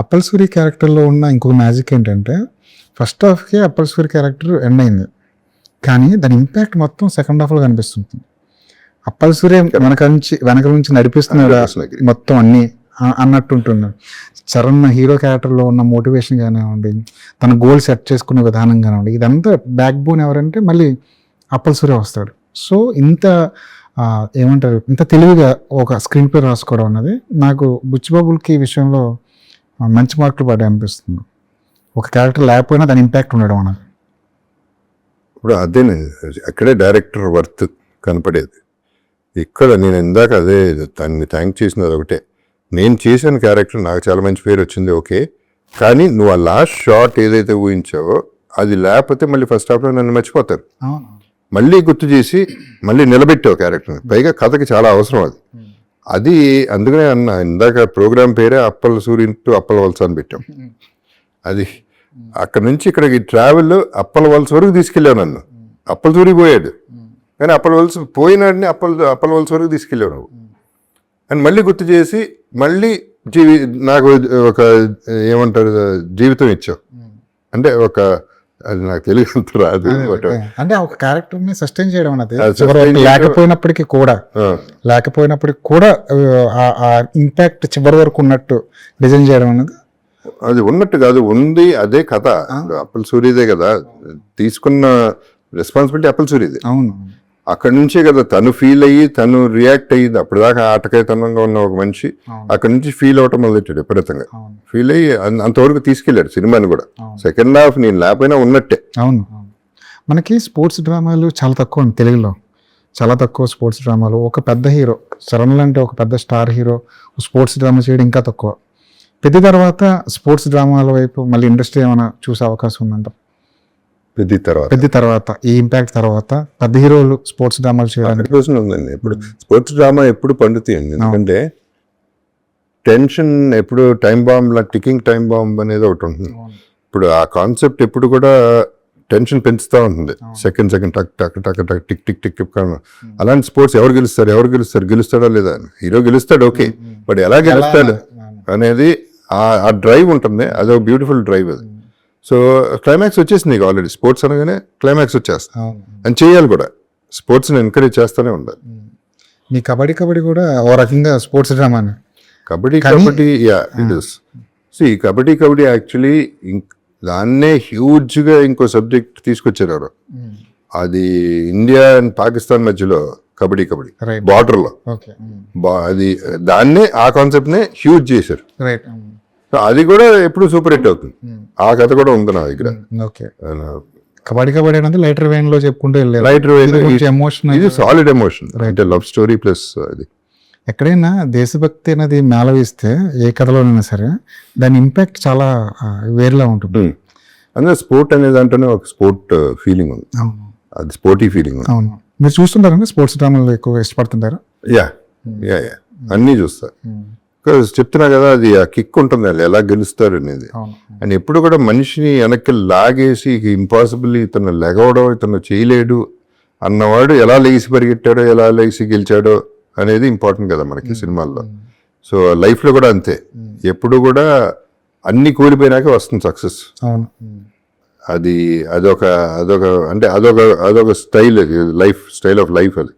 అప్పల్ సూరి క్యారెక్టర్లో ఉన్న ఇంకొక మ్యాజిక్ ఏంటంటే ఫస్ట్ హాఫ్కి అప్పల్ సూరి క్యారెక్టర్ ఎండ్ అయింది, కానీ దాని ఇంపాక్ట్ మొత్తం సెకండ్ హాఫ్లో కనిపిస్తుంది. అప్పల్ సూరి వెనక నుంచి నడిపిస్తున్నాడు మొత్తం అన్ని అన్నట్టు ఉంటున్నాడు. చరణ్ హీరో క్యారెక్టర్లో ఉన్న మోటివేషన్ కానివ్వండి, తన గోల్ సెట్ చేసుకునే విధానం కానివ్వండి, ఇదంతా బ్యాక్ బోన్ ఎవరంటే మళ్ళీ అప్పల్ సూరి వస్తాడు. సో ఇంత ఏమంటారు, ఇంత తెలివిగా ఒక స్క్రీన్ ప్లే రాసుకోవడం అన్నది నాకు బుచ్చిబాబులకి ఈ విషయంలో మంచి మార్కులు పడ్డాయి అనిపిస్తుంది. ఒక క్యారెక్టర్ లేకపోయినా దాని ఇంపాక్ట్ ఉండడం అన్నది. ఇప్పుడు అదే అక్కడే డైరెక్టర్ వర్త్ కనపడేది. ఇక్కడ నేను ఇందాక అదే తనని థ్యాంక్ చేసినది ఒకటే, నేను చేసిన క్యారెక్టర్ నాకు చాలా మంచి పేరు వచ్చింది ఓకే, కానీ నువ్వు ఆ లాస్ట్ షాట్ ఏదైతే ఊహించావో అది లేకపోతే మళ్ళీ ఫస్ట్ హాఫ్లో నన్ను మర్చిపోతారు. మళ్ళీ గుర్తు చేసి మళ్ళీ నిలబెట్టావు క్యారెక్టర్ని, పైగా కథకి చాలా అవసరం అది. అది అందుకనే అన్న ఇందాక ప్రోగ్రామ్ పేరే అప్పల్ సూరి టు అప్పల్ వలస అని పెట్టాం. అది అక్కడ నుంచి ఇక్కడికి ట్రావెల్ అప్పల్ వలస వరకు తీసుకెళ్ళావు నన్ను. అప్పల్ సూరి పోయాడు కానీ అప్పల్ వలస పోయినాడిని అప్పల్ వలస వరకు తీసుకెళ్ళావు నువ్వు అని మళ్ళీ గుర్తు చేసి మళ్ళీ నాకు ఒక ఏమంటారు జీవితం ఇచ్చావు. అంటే ఒక అది నాకు తెలుగు రాదు, అంటే ఒక క్యారెక్టర్ ని సస్టైన్ చేయడం అనేది లేకపోయినప్పటికీ కూడా ఆ ఇంపాక్ట్ చివరి వరకు ఉన్నట్టు డిజైన్ చేయడం అనేది. అది ఉన్నట్టు కాదు, ఉంది, అదే కథ. అప్పల్ సూరిదే కదా తీసుకున్న రెస్పాన్సిబిలిటీ, అప్పల్ సూరిదే. అవును, అక్కడి నుంచే కదా తను ఫీల్ అయ్యి తను రియాక్ట్ అయ్యింది. అప్పటిదాకా ఆటకాయతనంగా ఉన్న ఒక మనిషి అక్కడి నుంచి ఫీల్ అవటం మొదలెట్టాడు విపరీతంగా. ఫీల్ అయ్యి అంతవరకు తీసుకెళ్ళాడు సినిమాని కూడా. సెకండ్ హాఫ్ నేను లేకపోయినా ఉన్నట్టే. అవును, మనకి స్పోర్ట్స్ డ్రామాలు చాలా తక్కువ అండి తెలుగులో, చాలా తక్కువ స్పోర్ట్స్ డ్రామాలు. ఒక పెద్ద హీరో చరణ్ లాంటి ఒక పెద్ద స్టార్ హీరో స్పోర్ట్స్ డ్రామా చేయడం ఇంకా తక్కువ. పెద్ద తర్వాత స్పోర్ట్స్ డ్రామాల వైపు మళ్ళీ ఇండస్ట్రీ ఏమైనా చూసే అవకాశం ఉందంట? పెద్ద తర్వాత ఈ ఇంపాక్ట్ తర్వాత పెద్ద హీరోలు స్పోర్ట్స్ డ్రామాలు చేయడానికి ఉందండి. ఇప్పుడు స్పోర్ట్స్ డ్రామా ఎప్పుడు పండుతాయండి, ఎందుకంటే టెన్షన్ ఎప్పుడు time bomb, ticking time bomb అనేది ఒకటి ఉంటుంది. ఇప్పుడు ఆ కాన్సెప్ట్ ఎప్పుడు కూడా టెన్షన్ పెంచుతూ ఉంటుంది. సెకండ్ టక్ టక్ టక్ టక్ టిక్ టిక్ టిక్ టిక్. అలాంటి స్పోర్ట్స్ ఎవరు గెలుస్తాడా లేదా? హీరో గెలుస్తాడు ఓకే, బట్ ఎలా గెలుస్తాడు అనేది ఆ డ్రైవ్ ఉంటుంది. అదొక బ్యూటిఫుల్ డ్రైవ్ అది. సో క్లైమాక్స్ వచ్చేసింది నీకు ఆల్రెడీ. స్పోర్ట్స్ అనగానే క్లైమాక్స్ వచ్చేస్తా అని చేయాలి కూడా. స్పోర్ట్స్ని ఎంకరేజ్ చేస్తూనే ఉండాలి. మీ కబడ్డీ కూడా ఓ రకంగా స్పోర్ట్స్ డ్రామానే. Kabaddi it is. See kabaddi actually దాన్నే హ్యూజ్గా ఇంకో సబ్జెక్ట్ తీసుకొచ్చారు ఎవరు. అది ఇండియా అండ్ పాకిస్తాన్ మధ్యలో కబడ్డీ బార్డర్లో అది దాన్నే ఆ కాన్సెప్ట్నే హ్యూజ్ చేశారు. సో అది కూడా ఎప్పుడు సూపర్ హిట్ అవుతుంది. ఆ కథ కూడా ఉంది నా దగ్గర. కబడ్డీ అనేది లైటర్ వెయిన్ లో చెప్పుకుంటూ లైటర్ వెయిన్, ఇది సాలిడ్ ఎమోషన్, అంటే లవ్ స్టోరీ ప్లస్ అది. ఎక్కడైనా దేశభక్తి అనేది మేళవిస్తే ఏ కథలోనైనా సరే దాని ఇంపాక్ట్ చాలా వేరేలా ఉంటుంది. అందులో స్పోర్ట్ అనేది అంటేనే ఒక స్పోర్ట్ ఫీలింగ్ ఉంది, అది స్పోర్టీ ఫీలింగ్ ఉంది. అవును, మీరు చూస్తుంటారండి స్పోర్ట్స్ డ్రామాలు ఎక్కువ ఇష్టపడుతుంటారు? యా అన్నీ చూస్తా. చెప్తున్నా కదా, అది ఆ కిక్ ఉంటుంది వాళ్ళు ఎలా గెలుస్తారు అనేది. అండ్ ఎప్పుడు కూడా మనిషిని వెనక్కి లాగేసి ఇంపాసిబుల్, ఇతను లెగవడం, ఇతను చేయలేడు అన్నవాడు ఎలా లెగిసి పరిగెట్టాడో, ఎలా లెగిసి గెలిచాడో అనేది ఇంపార్టెంట్ కదా మనకి సినిమాల్లో. సో లైఫ్లో కూడా అంతే, ఎప్పుడు కూడా అన్ని కోల్పోయినాకే వస్తుంది సక్సెస్. అదొక అంటే అదొక స్టైల్, స్టైల్ ఆఫ్ లైఫ్ అది.